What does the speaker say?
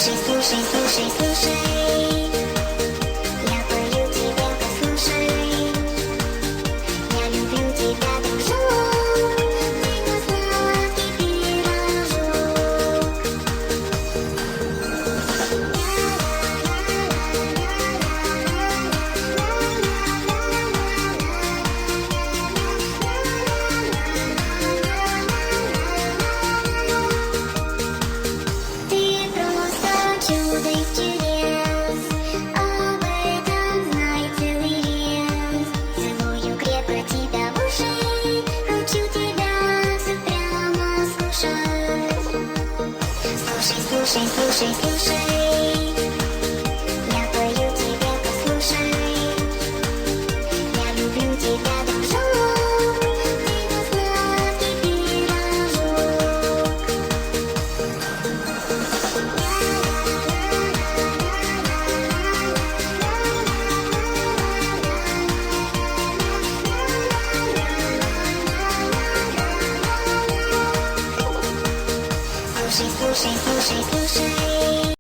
Слушай, слушай, слушай, слушай, я пою тебе, послушай. Я люблю тебя, дружок, ты мой сладкий пирожок. Ты просто чудо из чудес, об этом знай целый лес. Целую крепко тебя в уши, хочу тебя все прямо слушать. Слушай, слушай, слушай, слушай.